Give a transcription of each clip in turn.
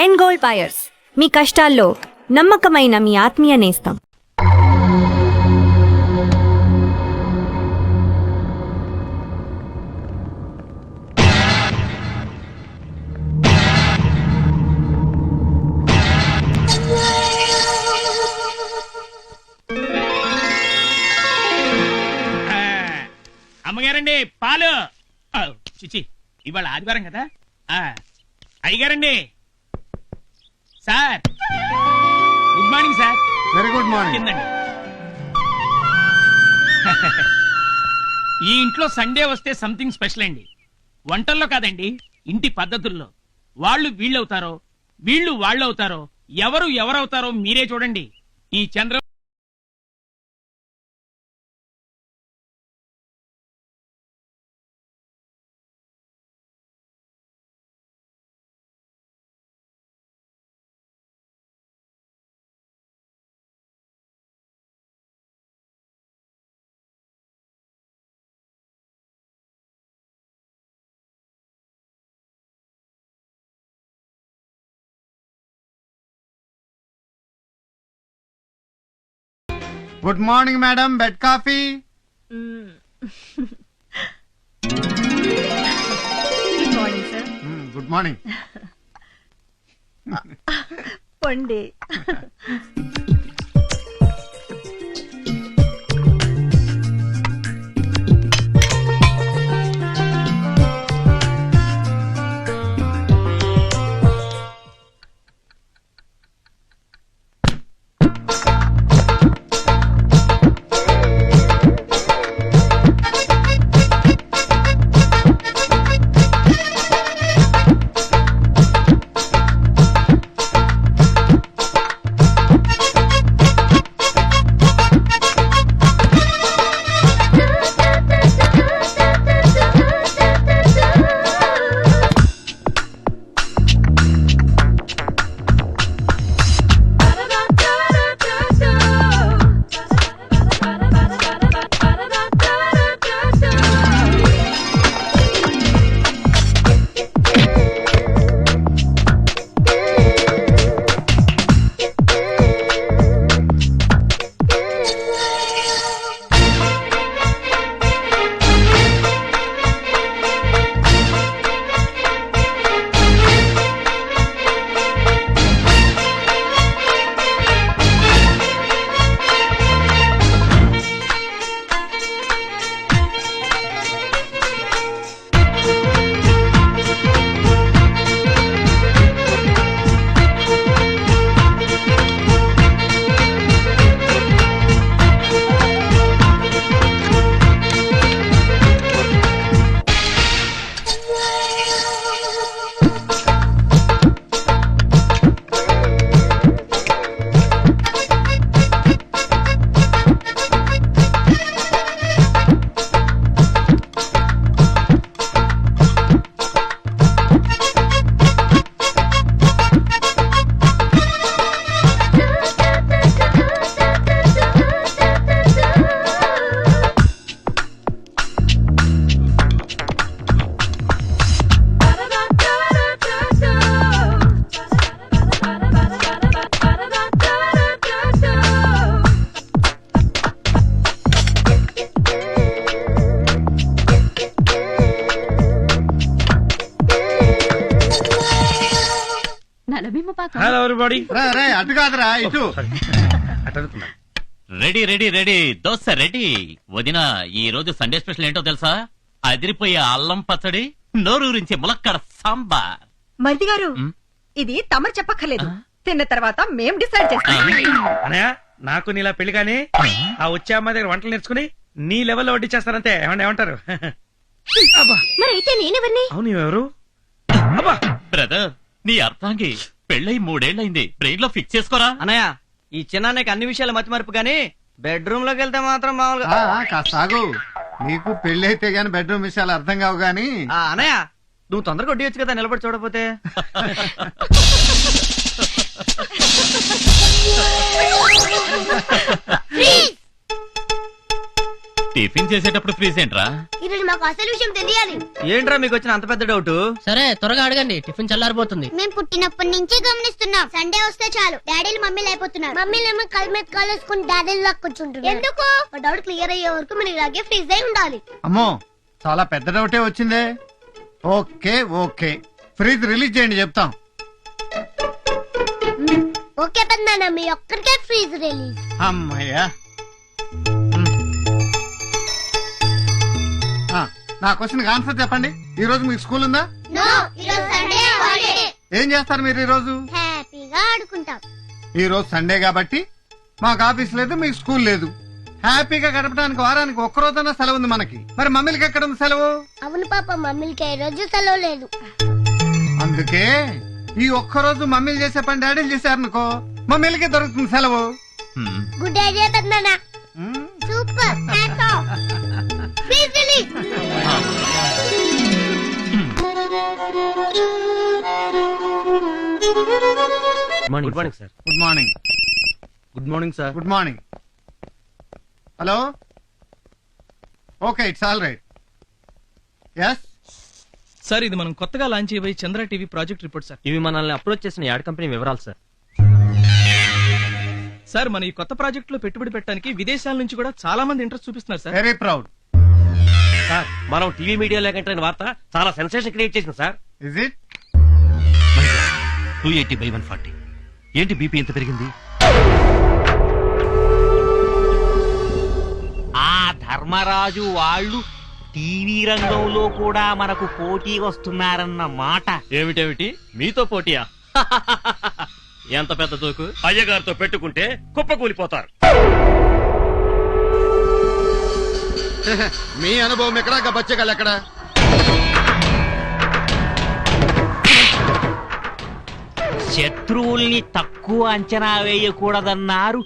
End gold buyers, మీ కష్టాల్లో నమ్మకమైన మీ ఆత్మీయ నేస్తం. అమ్మగారండి పాలు. చిచి, ఇవాళ ఆదివారం కదా. అయ్యగారండి. Sir good morning sir. Very good morning. కిందండి. ఈ ఇంట్లో సండే వస్తే సంథింగ్ స్పెషల్ అండి. వంటల్లో కాదండి, ఇంటి పద్ధతుల్లో. వాళ్ళు వీళ్ళవుతారో, వీళ్ళు వాళ్ళు అవుతారో, ఎవరు ఎవరవుతారో మీరే చూడండి. ఈ Chandra good morning madam. Bed coffee. Good morning sir. Good morning. పండి. Hello everybody. అటు కాదురా, ఇటు. Ready ready ready, dosa ready. వదిన, ఈ రోజు సండే స్పెషల్ ఏంటో తెలుసా? అదిరిపోయే అల్లం పచ్చడి, నోరూరించి ములక్కడ సాంబార్. మరిది గారు, ఇది తమరు చెప్పక్కర్లేదు. తిన్న తర్వాత మేం డిసైడ్ చేస్తాం. అనయ్య, నాకు నీలా పెళ్లి కానీ ఆ వచ్చే అమ్మాయి దగ్గర వంటలు నేర్చుకుని నీ లెవెల్లో వడ్డీ చేస్తారంతే. ఏమంటారు? మరైతే నేనెవరిని? అవును, ఎవరు? బ్రదర్, నీ అర్థాంగి పెళ్ళై 3 ఏళ్లైంది. బ్రెయిన్ లో ఫిక్స్ చేసుకోరా. అన్నయ్య, ఈ చిన్నానికి అన్ని విషయాలు మతిమరుపు గానీ బెడ్రూమ్ లోకి వెళ్తే మాత్రం మామూలుగా. కాస్త ఆగు. నీకు పెళ్లి అయితే గాని బెడ్రూమ్ విషయాలు అర్థం కావు గాని. అన్నయ్య, నువ్వు తొందరగా వడ్డీయొచ్చు కదా, నిలబడి చూడకపోతే. టిఫిన్ చేసేటప్పుడు ఫ్రీజ్ ఏంట్రా? ఈరోజు మాకు అసలు విషయం తెలియాలి. ఏంట్రా మీకు వచ్చిన అంత పెద్ద డౌట్? సరే త్వరగా అడగండి, టిఫిన్ చల్లారిపోతుంది. మేము పుట్టినప్పటి నుంచి గమనిస్తున్నాం, సండే వస్తే చాలు డాడీలు మమ్మీలు అయిపోతున్నారు. మమ్మీలేమో కళ్ళ మీద కాలేసుకుని డాడీలు లాక్కొచ్చుంటున్నారు. ఎందుకు? డౌట్ క్లియర్ అయ్యే వరకు మీరు ఇలాగే ఫ్రీజ్ అయి ఉండాలి. అమ్మో చాలా పెద్ద డౌటే వచ్చిందే. ఓకే ఓకే, ఫ్రిజ్ రిలీజ్ చేయండి చెప్తాం. ఓకే పెద్దనాన్న, మీ ఒక్కరికే ఫ్రీజ్ రిలీజ్. అమ్మయ్యా. నా క్వశ్చన్ ఆన్సర్ చెప్పండి. ఈ రోజు మీకు స్కూల్ ఉందా? నో, ఈరోజు సండే హాలిడే. ఏం చేస్తారు మీరు ఈ రోజు? హ్యాపీగా ఆడుకుంటాం. ఈ రోజు సండే కాబట్టి మాకు ఆఫీస్ లేదు, మీకు స్కూల్ లేదు. హ్యాపీగా గడపడానికి వారానికి ఒక్క రోజైనా సెలవు ఉంది మనకి. మరి మమ్మీలకి ఎక్కడ ఉంది సెలవు? అవును పాప, మమ్మీలకి ఈ రోజు సెలవు లేదు. అందుకే ఈ ఒక్క రోజు మమ్మీలు చేసే పని డాడీలు చేశారనుకో, మమ్మీలకి దొరుకుతుంది సెలవు. గుడ్ ఐడియా పెద్దనాన్న. మ్మ్. Super. Hands off. Freeze release. Good morning sir. Good morning. Good morning sir. Good morning. Hello. Okay, it's all right. Yes. Sir, ఇది మనం కొత్తగా లాంచ్ చేయబోయే Chandra TV project report sir. ఇవి మనల్ని అప్రోచ్ చేసిన యాడ్ కంపెనీ వివరాలు సార్. సార్, మన ఈ కొత్త ప్రాజెక్ట్ లో పెట్టుబడి పెట్టడానికి విదేశాల నుంచి కూడా చాలా మంది ఇంట్రెస్ట్ చూపిస్తున్నారు సార్. Very proud. సార్, మనం టీవీ మీడియా లేకంటే వార్త చాలా సెన్సేషన్ క్రియేట్ చేసింది సార్. Is it? 280/140. ఏంటి బీపీ ఎంత పెరిగింది? ఆ ధర్మరాజు వాళ్ళు టీవీ రంగంలో కూడా మనకు పోటీ వస్తున్నారన్న మాట. ఏమిటేమిటి మీతో పోటీయా? ఎంత పెద్ద తోకు! అయ్యగారితో పెట్టుకుంటే కుప్పకూలిపోతారు. మీ అనుభవం ఎక్కడ, బచ్చగాళ్ళు ఎక్కడ? శత్రువుల్ని తక్కువ అంచనా వేయకూడదన్నారు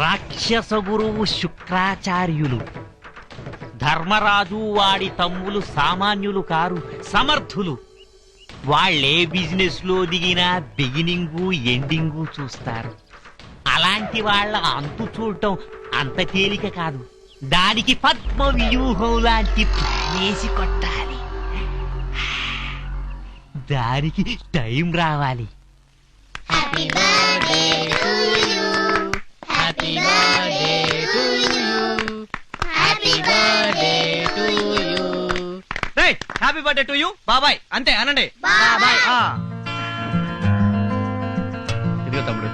రాక్షస గురువు శుక్రాచార్యులు. ధర్మరాజు వాడి తమ్ములు సామాన్యులు కారు, సమర్థులు. వాళ్ళే బిజినెస్ లో దిగినా బిగినింగు ఎండింగు చూస్తారు. అలాంటి వాళ్ళ అంతు చూడటం అంత తేలిక కాదు. దానికి పద్మ వ్యూహం లాంటి వేసి కొట్టాలి. దానికి టైం రావాలి. హ్యాపీ బర్త్డే టు యూ బాబాయ్. అంతే అనండి. ఇదిగో తమ్ముడు.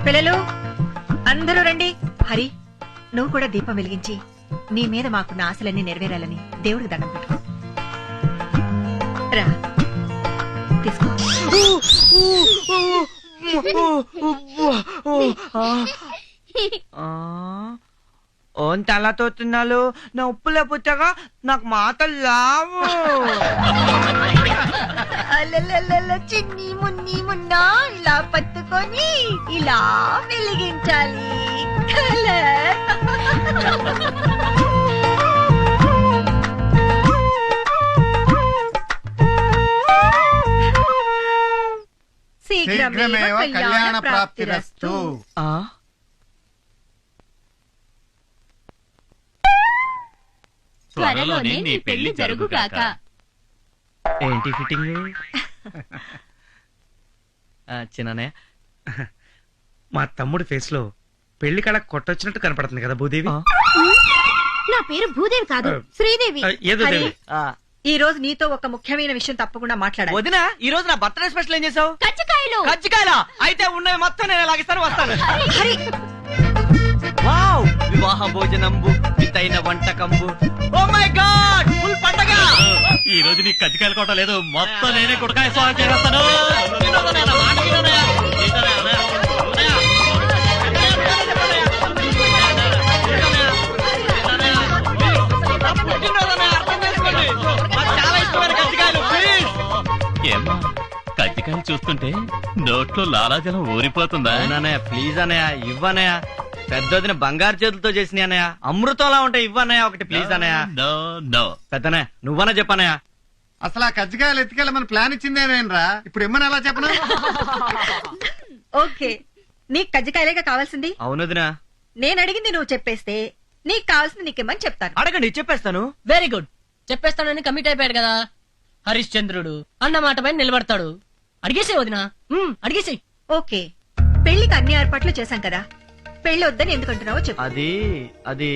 పిల్లలు అందరూ రండి. హరి, నువ్వు కూడా దీపం వెలిగించి నీ మీద మాకున్న ఆశలన్నీ నెరవేరాలని దేవుడికి దండం పెట్టుకో. రా, తీసుకో. ఓన్ తలతో తిన్నాలు నా ఉప్పులే పుచ్చగా నాకు మాటలు లావు. చిన్ని మున్ని మున్నా ఇలా పట్టుకొని ఇలా వెలిగించాలి. శీఘ్రమేవ కళ్యాణ ప్రాప్తిరస్తు. త్వరలోనే నీ పెళ్లి జరుగుగాక. ఏంటి ఫిట్టింగ్? చిన్ననే, మా తమ్ముడి ఫేస్ లో పెళ్లి కళ కొట్టొచ్చినట్టు కనపడుతుంది కదా భూదేవి. నా పేరు భూదేవి కాదు, శ్రీదేవి. ఏదో హరి, దేవి. ఈ రోజు నీతో ఒక ముఖ్యమైన విషయం తప్పకుండా మాట్లాడాలి. వదినా, ఈ రోజు నా బర్త్డే స్పెషల్ ఏం చేసావు? కజ్జికాయలు. కజ్జికాయలా? అయితే ఉన్నవి మొత్తం నేను లాగిస్తాను, వస్తాను. హరి, వావ్, వివాహ భోజనంబు వితైన వంటకంబు. ఓ మై గాడ్, ఫుల్ పండగ. ఈ రోజు నీకు కజ్జికాయలు కొట్ట లేదు, మొత్తం నేనే కుడకాయ స్వాగతం చేస్తాను. చాలా ఇష్టమైన కజ్జికాయలు, ప్లీజ్. ఏమ్మా, కజ్జికాయలు చూస్తుంటే నోట్లో లాలాజలం ఊరిపోతుందా? అవునన్నయ్య, ప్లీజ్ అన్నయ్య, ఇవ్వన్నయ్య. పెద్దదిన బంగారు చేతులతో చేసిన అన్నయ్య, అమృతంలా ఉంటాయి, ఇవ్వన్నయ్య ఒకటి ప్లీజ్ అన్నయ్య. No no. పెద్దనయ్య, నువ్వన్నా చెప్పన్నయ్య. అసలు ఆ కజ్జికాయలు ఎత్తుకెళ్ళమని ప్లాన్ ఇచ్చిందేనేనరా, ఇప్పుడు ఇమ్మని ఎలా చెప్పను? ఓకే, నీకు కజ్జికాయలేగా కావాల్సింది. అవునదినా. నేను అడిగింది నువ్వు చెప్పేస్తే నీకు కావాల్సింది నీకేమని చెప్తాను. అడగండి, చెప్పేస్తాను. Very good. చెప్పేస్తానని కమిట్ అయిపోయాడు కదా హరిశ్చంద్రుడు. అన్న మాట పైన నిలబడతాడు. అడిగేసే వదినా, అడిగేసే. ఓకే, పెళ్లికి అన్ని ఏర్పాట్లు చేశాం కదా, పెళ్లి వద్దని ఎందుకంటున్నావో చెప్పు. అది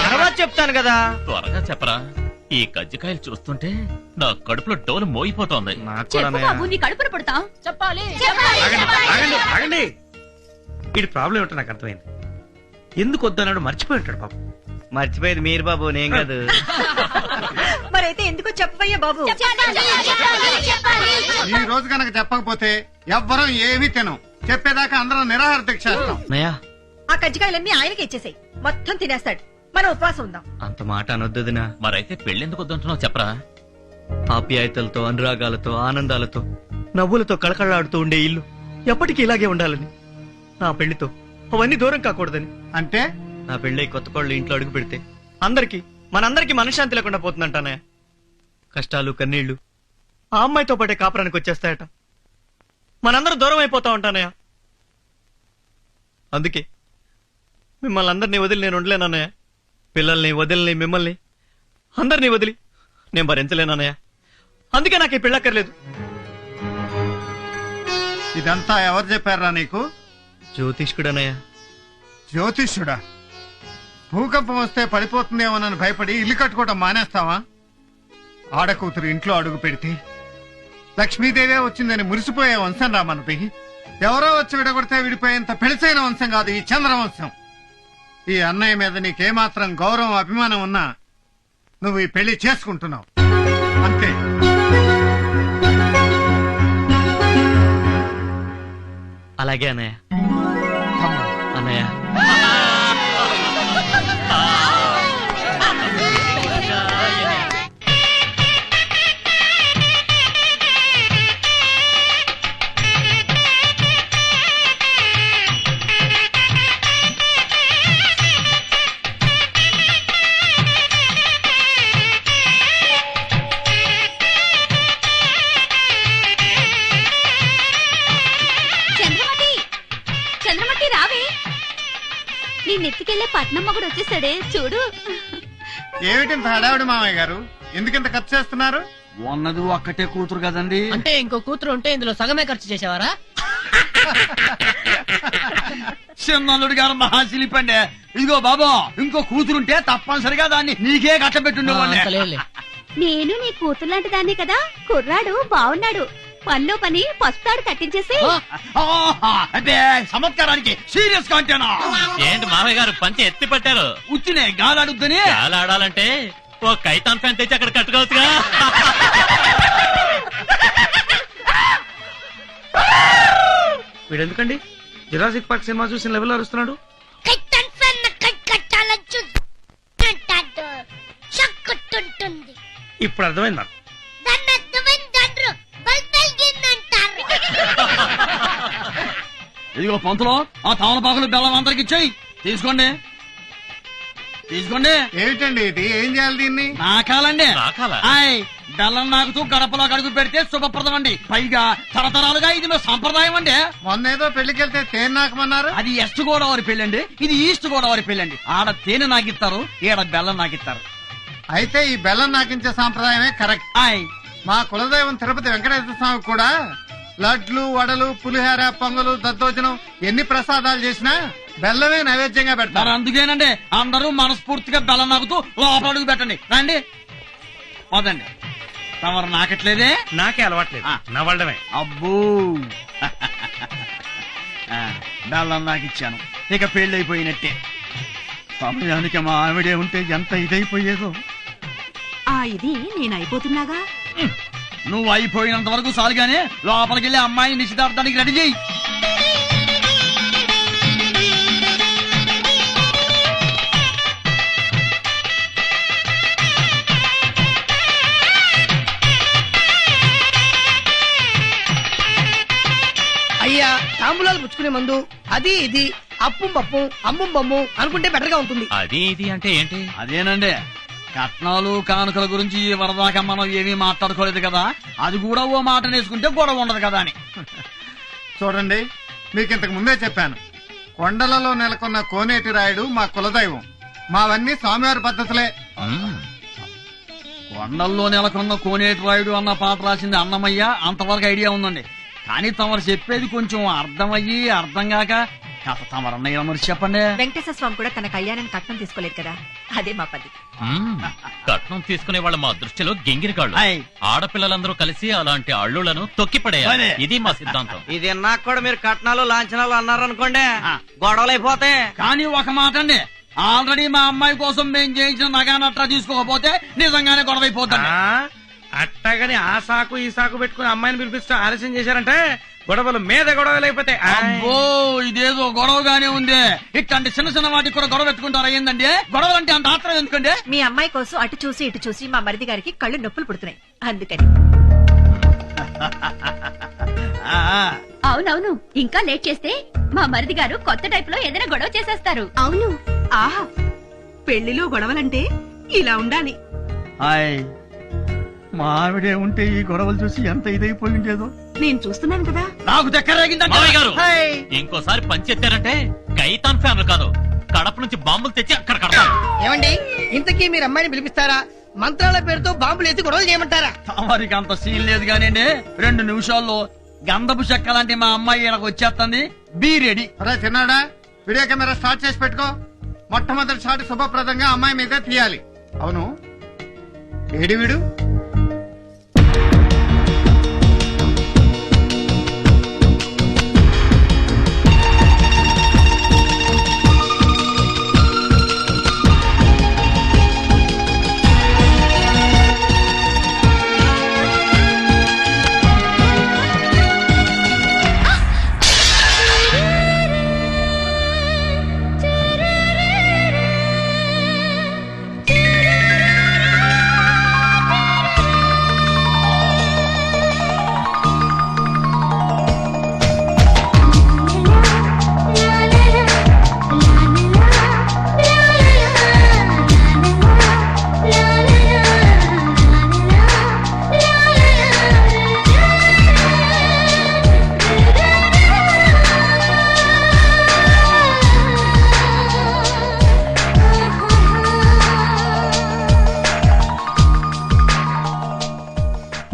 తర్వాత చెప్తాను కదా. త్వరగా చెప్పరా, ఈ కజ్జికాయలు చూస్తుంటే నా కడుపులో డోలు మోగిపోతోంది. నాకు కూడా అన్నయ్య. నీ కడుపున పడతా చెప్పాలి. ఆగండి. వీడి ప్రాబ్లం ఏంటో నాకు అర్థమైంది. ఎందుకు వద్దన్నాడు మర్చిపోయి ఉంటాడు పాపం. మర్చిపోయేది మీరు బాబు, నేను కాదు. మరైతే ఎందుకో చెప్పవయ్యా బాబు. ఈ రోజు కనుక చెప్పకపోతే ఎవ్వరం ఏమీ తినం. చెప్పేదాకా అందరం నిరాహార దీక్ష చేస్తాం. అన్నయ్య, ఆ కజ్జికాయలన్నీ ఆయనకి ఇచ్చేసాయి, మొత్తం తినేస్తాడు. మనం ఉపవాసం ఉందాం. అంత మాట అనొద్దుదినా. మరైతే పెళ్ళెందుకు వద్దంటున్నావు చెప్పరా. ఆప్యాయతలతో, అనురాగాలతో, ఆనందాలతో, నవ్వులతో కళకళలాడుతూ ఉండే ఇల్లు ఎప్పటికీ ఇలాగే ఉండాలని, నా పెళ్లితో అవన్నీ దూరం కాకూడదని. అంటే నా పెళ్ళై కొత్త కోళ్ళు ఇంట్లో అడుగు పెడితే మనందరికీ మనశ్శాంతి లేకుండా పోతుందంటానే. కష్టాలు, కన్నీళ్లు ఆ అమ్మాయితో పాటే కాపురానికి వచ్చేస్తాయట. మనందరూ దూరం అయిపోతా ఉంటానయ్య. అందుకే మిమ్మల్ని అందరినీ వదిలి నేను ఉండలేనన్నయ్య. పిల్లల్ని వదిలిని, మిమ్మల్ని అందరినీ వదిలి నేను భరించలేనన్నయ్య. అందుకే నాకు ఈ పెళ్ళక్కర్లేదు. ఇదంతా ఎవరు చెప్పారా నీకు? జ్యోతిష్కుడనయ్య. జ్యోతిష్యుడా? భూకంపం వస్తే పడిపోతుందేమోనని భయపడి ఇల్లు కట్టుకోవడం మానేస్తావా? ఆడకూతురు ఇంట్లో అడుగు పెడితే లక్ష్మీదేవే వచ్చిందని మురిసిపోయే వంశం రా మనది. ఎవరో వచ్చి విడగొడితే విడిపోయేంత పెళసైన వంశం కాదు ఈ చంద్రవంశం. ఈ అన్నయ్య మీద నీకేమాత్రం గౌరవం, అభిమానం ఉన్నా నువ్వు ఈ పెళ్లి చేసుకుంటున్నావు అంతే. అలాగే అన్నయ్య. అన్నయ్య, చంద్రమతి రావే, నీ నెత్తికెళ్లే పట్నమ్మ కూడా వచ్చేసాడే చూడు. ఏమిటింత హడావిడి మామయ్య గారు? ఎందుకింత ఖర్చు చేస్తున్నారు? ఉన్నది ఒక్కటే కూతురు కదండి. అంటే ఇంకో కూతురు ఉంటే ఇందులో సగమే ఖర్చు చేసేవారా? చిన్నల్లుడు గారు మహాశిలిపండి. ఇదిగో బాబా, ఇంకో కూతురుంటే తప్పనిసరిగా దాన్ని నీకే కట్టబెట్టుండేవాడిని. అంత లేదులే. నేను నీ కూతురు లాంటి దాన్ని కదా. కుర్రాడు బాగున్నాడు, పనిలో పని పసుతాడు కట్టించేసి. అంటే చమత్కారానికి సీరియస్ గా అంటేనా? ఏంటి మామయ్య గారు పంచి ఎత్తి పట్టారు? ఉచ్చినే గాలాడుద్దని. ఆడాలంటే ఓ కైతాన్ ఫ్యాన్ తెచ్చి అక్కడ కట్టుకోవచ్చుగా. వీడెందుకండి జురాసిక్ పార్క్ సినిమా చూసిన లెవెల్ అరుస్తున్నాడు? ఇప్పుడు అర్థమైంది నాకు. ఇదిగో పంతులో, ఆ తమలపాకులు బెల్లం అందరికి ఇచ్చాయి. తీసుకోండి. ఏమిటండి ఇది? ఏం చేయాలి దీన్ని? నాకాలండి. నాకాలా? ఆయ్, బెల్లం నాకుతూ గడపలో అడుగు పెడితే శుభప్రదం అండి. పైగా తరతరాలుగా ఇది మా సంప్రదాయం అండి. మొన్నేదో పెళ్లికెళ్తే తేనె నాకమన్నారు. అది వెస్ట్ గోదావరి పెళ్ళండి, ఇది ఈస్ట్ గోదావరి పెళ్ళండి. ఆడ తేనె నాకిస్తారు, ఈడ బెల్లం నాకిస్తారు. అయితే ఈ బెల్లం నాకించే సాంప్రదాయమే కరెక్ట్. ఆయ్, మా కులదైవం తిరుపతి వెంకటేశ్వర స్వామి కూడా లడ్లు, వడలు, పులిహార, పొంగలు, దద్దోజనం ఎన్ని ప్రసాదాలు చేసినా బెల్లమే నైవేద్యంగా మరి పెడతారు. అందుకేనండి అందరూ మనస్ఫూర్తిగా బెల్లం నాకుతూ లోపల అడుగు పెట్టండి. రండి, పోదండి. తమరు నాకట్లేదే? నాకే అలవాట్లేదు, నవ్వడమే. అబ్బో, బెల్లం నాకిచ్చాను, ఇక పెళ్ళైపోయినట్టే. సమయానికి మా ఆవిడే ఉంటే ఎంత ఇదైపోయేదో. ఇది నేను అయిపోతున్నాగా. నువ్వు అయిపోయినంత వరకు సాలుగానే లోపలికి వెళ్ళి అమ్మాయిని నిశ్చితార్థానికి రెడీ చేయి. అయ్యా, తాంబూలాలు పుచ్చుకునే మందు అది ఇది అప్పు పప్పు అమ్ము బొమ్ము అనుకుంటే బెటర్ గా ఉంటుంది. అది ఇది అంటే ఏంటి? అదేనండి, కట్నాలు కానుకల గురించి ఈ వరదాకా మనం ఏమీ మాట్లాడుకోలేదు కదా, అది కూడా ఓ మాట నేసుకుంటే గొడవ ఉండదు కదా అని. చూడండి, మీకు ఇంతకు ముందే చెప్పాను, కొండలలో నెలకొన్న కోనేటి రాయుడు మా కులదైవం. మావన్నీ స్వామివారి పద్ధతులే. కొండల్లో నెలకొన్న కోనేటి రాయుడు అన్న పాట రాసింది అన్నమయ్య, అంతవరకు ఐడియా ఉందండి. కానీ తమరు చెప్పేది కొంచెం అర్థమయ్యి అర్థం కాక కథ తమరన్నయ్య మరి చెప్పండి. వెంకటేశ్వర స్వామి కూడా తన కళ్యాణాన్ని కట్నం తీసుకోలేదు కదా, అదే మా పద్ధతి. కట్నం తీసుకునే వాళ్ళ మా దృష్టిలో గింగిరి కాళ్ళు. ఆడపిల్లలందరూ కలిసి అలాంటి అల్లులను తొక్కిపడేయాలి, ఇది మా సిద్ధాంతం. ఇది నాకు కూడా మీరు కట్నాలు లాంఛనాలు అన్నారనుకోండి, గొడవలు అయిపోతాయి. కానీ ఒక మాట అండి, ఆల్రెడీ మా అమ్మాయి కోసం మేము చేయించిన నగానట్రా తీసుకోకపోతే నిజంగానే గొడవ అయిపోతాను. అట్టగాని ఆ సాకు ఈ సాకు పెట్టుకుని అమ్మాయిని పిలిపిస్తూ ఆలస్యం చేశారంటే గొడవలు మీద గొడవలు అయిపోతాయి. అబ్బో, ఇదేదో గొడవగానే ఉంది. ఇట్లాంటి చిన్న చిన్న వాటికి కూడా గొడవ పెట్టుకుంటారా ఏందండి? గొడవలు అంటే అంత ఆత్రం ఎందుకండి? మీ అమ్మాయి కోసం అటు చూసి ఇటు చూసి మా మరిది గారికి కళ్ళు నొప్పులు పుడుతున్నాయి, అందుకని. అవునవును, ఇంకా లేట్ చేస్తే మా మరిది గారు కొత్త టైప్ లో ఏదైనా గొడవ చేసేస్తారు. అవును. ఆహా, పెళ్లిలో గొడవలంటే ఇలా ఉండాలి. మా ఆవిడే ఉంటే ఈ గొడవలు చూసి ఎంత ఇదైపోయిందేదో. నేను చూస్తున్నాను కదా. నాకు మావయ్య గారు, ఇంకోసారి పంచెత్తారంటే కైతాన్ ఫ్యాన్లు కాదు, కడప నుంచి బాంబులు తెచ్చి అక్కడ కడతారు. ఏమండి, ఇంతకీ మీరు అమ్మాయిని పిలిపిస్తారా, మంత్రాల పేరుతో బాంబులు ఎత్తి గొడవలు చేయమంటారా? తమరికి అంత సీన్ లేదు కానివ్వండి, 2 నిమిషాల్లో గంధపు చెక్క లాంటి మా అమ్మాయి ఇక్కడికి వచ్చేస్తుంది. Be ready. అరే చిన్నాడా, వీడియో కెమెరా స్టార్ట్ చేసి పెట్టుకో. మొట్టమొదటి షాట్ శుభప్రదంగా అమ్మాయి మీద తీయాలి. అవును, ఏడి వీడు?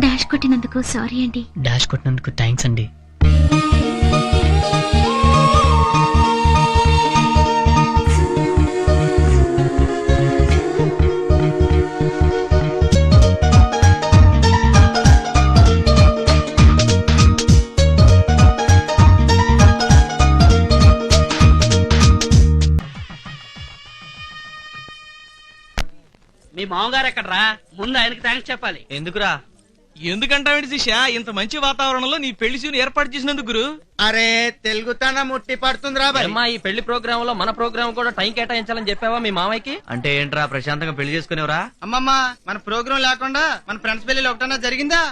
డాష్ కొట్టినందుకు సారీ అండి. డాష్ కొట్టినందుకు థ్యాంక్స్ అండి. మీ మామగారు ఎక్కడరా? ముందు ఆయనకి థ్యాంక్స్ చెప్పాలి. ఎందుకురా? ఎందుకంటావేంటి శిష్య, ఇంత మంచి వాతావరణంలో నీ పెళ్లి సీన్ ఏర్పాటు చేసినందుకు గురు. అరే, తెలుగుతనం ముట్టి పడుతుందిరా. ఈ పెళ్లి ప్రోగ్రామ్ లో మన ప్రోగ్రామ్ కూడా టైం కేటాయించాలని చెప్పావా మీ మామయ్యకి? అంటే ఏంట్రా, ప్రశాంతంగా పెళ్లి చేసుకునేవరా? అమ్మమ్మ, మన ప్రోగ్రామ్ లేకుండా మన ఫ్రెండ్స్ పెళ్లి ఒకటన్నా జరిగిందా?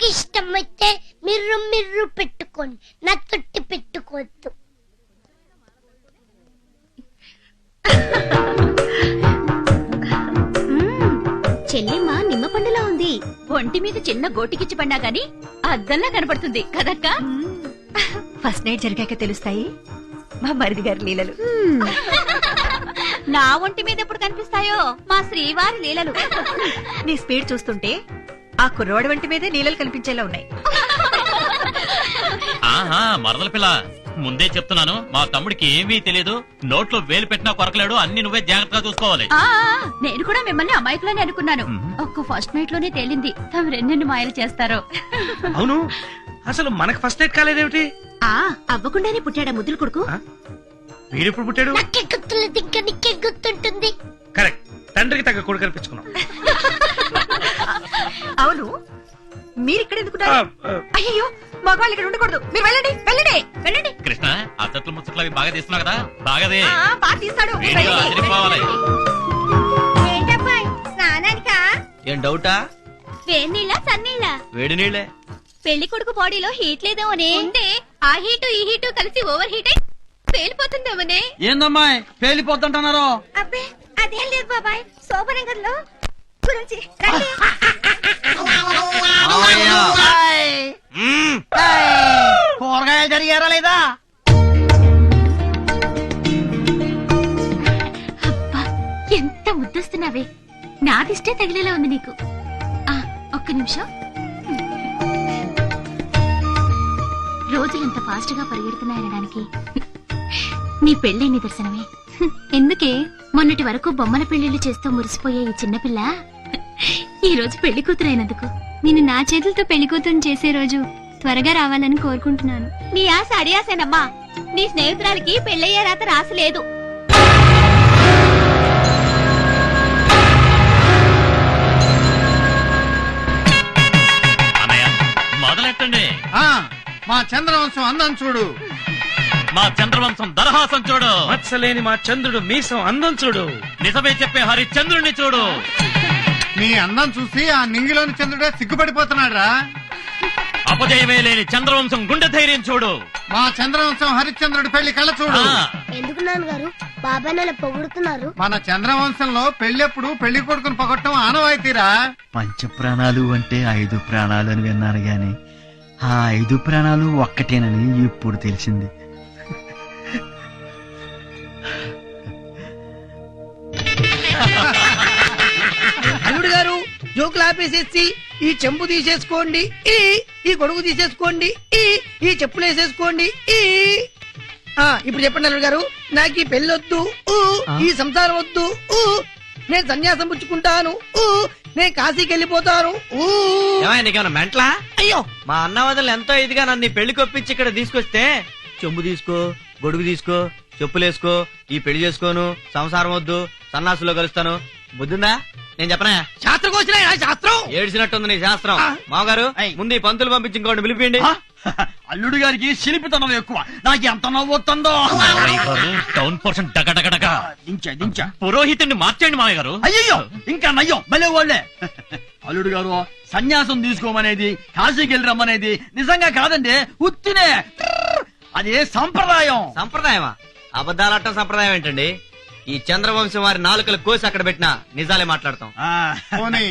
ఇష్టమైతే మిర్రు పెట్టుకోండి, నా తొట్టి పెట్టుకోవద్దు. చెల్లిమ్మ నిమ్మ పండులా ఉంది. ఒంటి మీద చిన్న గోటికిచ్చి పడినా గాని అద్దంలా కనపడుతుంది కదక్కా. ఫస్ట్ నైట్ జరిగాక తెలుస్తాయి మా మరిది గారి లీలలు. నా ఒంటి మీద ఎప్పుడు కనిపిస్తాయో మా శ్రీవారి లీలలు. నీ స్పీడ్ చూస్తుంటే ఆ కుర్రవాడి వంటి మీదే లీలలు కనిపించేలా ఉన్నాయి. ఆహా మరదల పిల్ల, ముందే చెప్తున్నాను, మా తమ్ముడికి ఏమీ తెలియదు. నోట్లో వేలు పెట్టినా కొరకలేడు. అన్ని నువ్వే జాగ్రత్తగా చూసుకోవాలి. నేను కూడా మిమ్మల్ని అమాయకులని అనుకున్నాను. ఒక్క ఫస్ట్ నైట్ లోనే తేలింది తమ రెండెన్ని మాయలు చేస్తారో. అవును, అసలు మనకు ఫస్ట్ నైట్ కాలేదేమిటి? అవ్వకుండానే పుట్టాడా ముద్దుల కొడుకు? వీడెప్పుడు పుట్టాడు? నాకే గుర్తులేదు, ఇంకా నీకే గుర్తుంటుంది. కరెక్ట్, తండ్రికి తగ్గ కొడుకు కనిపించుకున్నాం. అవును, మీరు ఇక్కడ ఎందుకున్నారు? అయ్యో, మగవాళ్ళు ఇక్కడ ఉండకూడదు. మీరు వెళ్ళండి వెళ్ళండి వెళ్ళండి. కృష్ణ, అత్తట్లు ముచ్చట్లు అవి బాగా తీస్తున్నావు కదా, బాగాదే. బాగా తీస్తాడు. వీడియో అదిరిపోవాలి. ఏంటబ్బాయ్, స్నానానికా? ఏం డౌటా? వేడినీళ్ళ సన్నీళ్ళ? వేడి నీళ్ళే. పెళ్లి కొడుకు బాడీలో హీట్ లేదేమోనే. ఆ హీటు ఈ హీటు కలిసి ఓవర్ హీట్ అయి పేలిపోతుందేమోనే. ఏందమ్మాయి పేలిపోతుంటున్నారు? అబ్బే అదేం లేదు బాబాయ్, శోభరంగంలో గురించి కూరగాయలు జరిగారా లేదా? అబ్బా ఎంత ముద్దొస్తున్నావే, నాదిష్టే తగిలేలా ఉంది నీకు. ఒక్క నిమిషం. రోజులెంత ఫాస్ట్ గా పరిగెడుతున్నాయనడానికి నీ పెళ్లి నిదర్శనమే. ఎందుకే మొన్నటి వరకు బొమ్మల పెళ్లిళ్లు చేస్తూ మురిసిపోయే ఈ చిన్నపిల్ల ఈ రోజు పెళ్లి కూతురైనందుకు. నేను నా చేతులతో పెళ్లి కూతురుని చేసే రోజు త్వరగా రావాలని కోరుకుంటున్నాను. నీ ఆశ అడియాసేనమ్మా, నీ స్నేహితురాలకి పెళ్లయ్యే రాత రాసలేదు. మొదలెట్టండి. మా చంద్రవంశం అందం చూడు, మా చంద్రవంశం దరహాసం చూడు, మత్సలేని మా చంద్రుడు మీసం అందం చూడు, నిజమే చెప్పే హరిశ్చంద్రుడిని చూడు. నీ అందం చూసి ఆ నింగిలోని చంద్రుడే సిగ్గుపడిపోతున్నాడు రా. అపజయమే లేని చంద్రవంశం గుండె ధైర్యం చూడు. మా చంద్రవంశం హరిశ్చంద్రుడి పెళ్లి కళ్ళ చూడు. ఎందుకు నాన్నగారు బాబాయ్ నన్ను పొగుడుతున్నారు? మన చంద్రవంశంలో పెళ్లెప్పుడు పెళ్లి కొడుకుని పొగట్టం ఆనవాయితీరా. పంచ ప్రాణాలు అంటే 5 ప్రాణాలు అని విన్నాను గాని ఆ 5 ప్రాణాలు ఒక్కటేనని ఇప్పుడు తెలిసింది. అల్లుడు గారు జోకులు ఆపేసేసి ఈ చెంబు తీసేసుకోండి, ఈ గొడుగు తీసేసుకోండి, ఈ చెప్పులు వేసేసుకోండి. ఇప్పుడు చెప్పండి అల్లుడు గారు, నాకు ఈ పెళ్ళొద్దు, ఈ సంసారం వద్దు, నేను సన్యాసం పుచ్చుకుంటాను, నేను కాశీకి వెళ్ళిపోతాను. నీకేమన్నా మెంట్లా? అయ్యో, మా అన్నవదలు ఎంతో ఇదిగా నన్ను పెళ్లి కొప్పించి ఇక్కడ తీసుకొస్తే చెంబు తీసుకో, గొడుగు తీసుకో, చెప్పులేసుకో, ఈ పెళ్లి చేసుకోను, సంసారం వద్దు, సన్నాసులో కలుస్తాను. బుద్ధిందా? నేను చెప్పనా? శాస్త్రం కోసిన శాస్త్రం ఏడ్చినట్టుంది నీ శాస్త్రం. మామగారు ముందు ఈ పంతులు పంపించి ఇంకోటి పిలిపిండి. అల్లుడు గారికి శిల్పితనం ఎక్కువ, నాకు ఎంత నవ్వుతుందో. టౌన్ పోర్షన్ డగడగడగా దించా పురోహితుడిని మార్చండి మామయ్య గారు. అయ్యో ఇంకా నయ్యం భలే వాళ్ళే. అల్లుడు గారు సన్యాసం తీసుకోమనేది, కాశీకి వెళ్ళి రమ్మనేది నిజంగా కాదండి, ఉత్తినే. అదే సంప్రదాయం. సంప్రదాయమా? అబద్ధాలట్టం సంప్రదాయం ఏంటండి? ఈ చంద్రవంశం వారి నాలుకలు కోసి అక్కడ పెట్టినా నిజాలే మాట్లాడతాం. పోనీ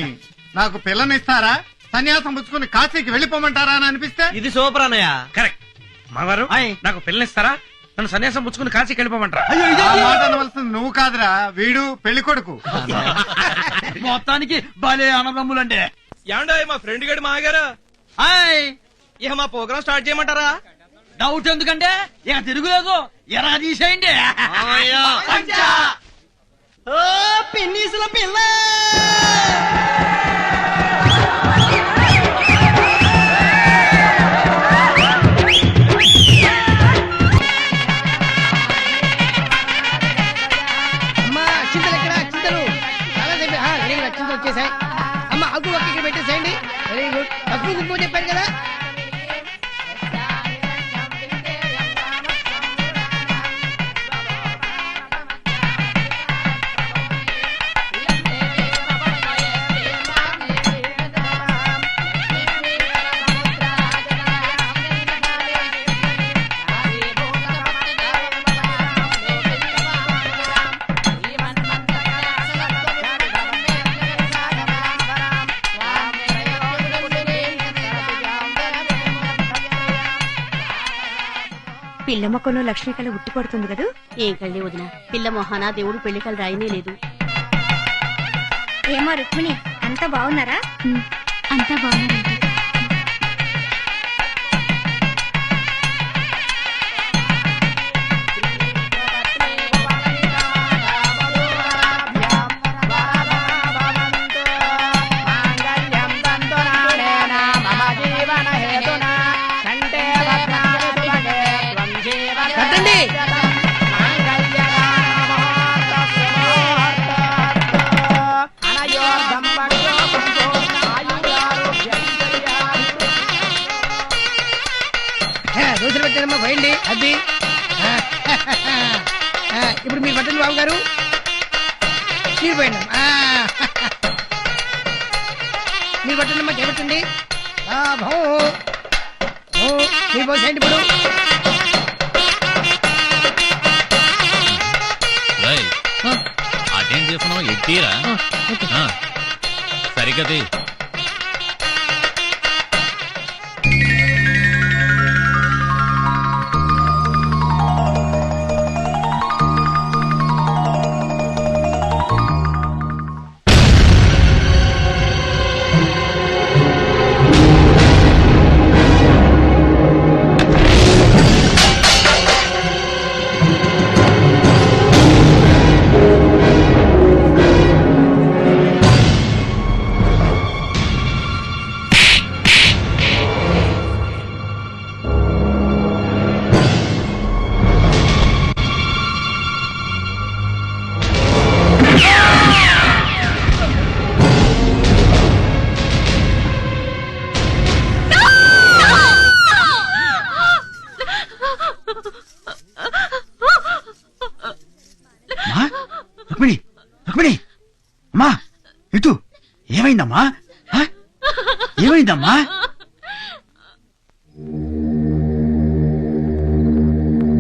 నాకు పిల్లనిస్తారా? సన్యాసం పుచ్చుకుని కాశీకి వెళ్ళిపోమంటారా అని అనిపిస్తే? ఇది సూపర్ అన్నయ్య. కరెక్ట్. మావారు నాకు పిల్లనిస్తారా? నన్ను సన్యాసం పుచ్చుకుని కాశీకి వెళ్ళిపోమంటారా? ఆ మాట అనవలసింది నువ్వు కాదురా, వీడు పెళ్లి కొడుకు. మొత్తానికి భలే అన్నదమ్ములండి. ఏమండో మా ఫ్రెండ్ గడి మాగారు, ఇక మా ప్రోగ్రామ్ స్టార్ట్ చేయమంటారా? డౌట్ ఎందుకంటే ఇక తిరుగులేదు, ఎరా తీసేయండి. పెన్నీసుల పిల్ల అమ్మా, చింతలు ఎక్కడ? చింతలు చాలా సేపు వెరీ గుడ్, చింతలు వచ్చేసాయి. అమ్మ అగ్గు ఒక్క ఇక్కడ పెట్టేసేయండి. Very good. పసుపు కుంకుమ చెప్పారు కదా. పిల్ల మొక్కను లక్ష్మీ కళ ఉట్టి పడుతుంది కదా. ఏం కళ్ళే వదిన, పిల్ల మొహాన దేవుడు పెళ్లి కళ్ళు రాయనే లేదు. ఏమో రుక్మిణి, అంతా బాగున్నారా? అంతా బాగున్నారండి. కట్టండి. దోశలు పెట్టారమ్మా, పోయండి. అది ఇప్పుడు మీరు పట్టండి బాబు గారు, మీరు పోయండి. మీరు పట్టండమ్మా, చేపట్టండి. మీరు పోసేయండి ఇప్పుడు. అటేం చేస్తున్నావు? ఎట్టీరా సరిగది. రుక్మిణి, రుక్మిణి, అమ్మా ఇటు. ఏమైందమ్మా? ఏమైందమ్మా?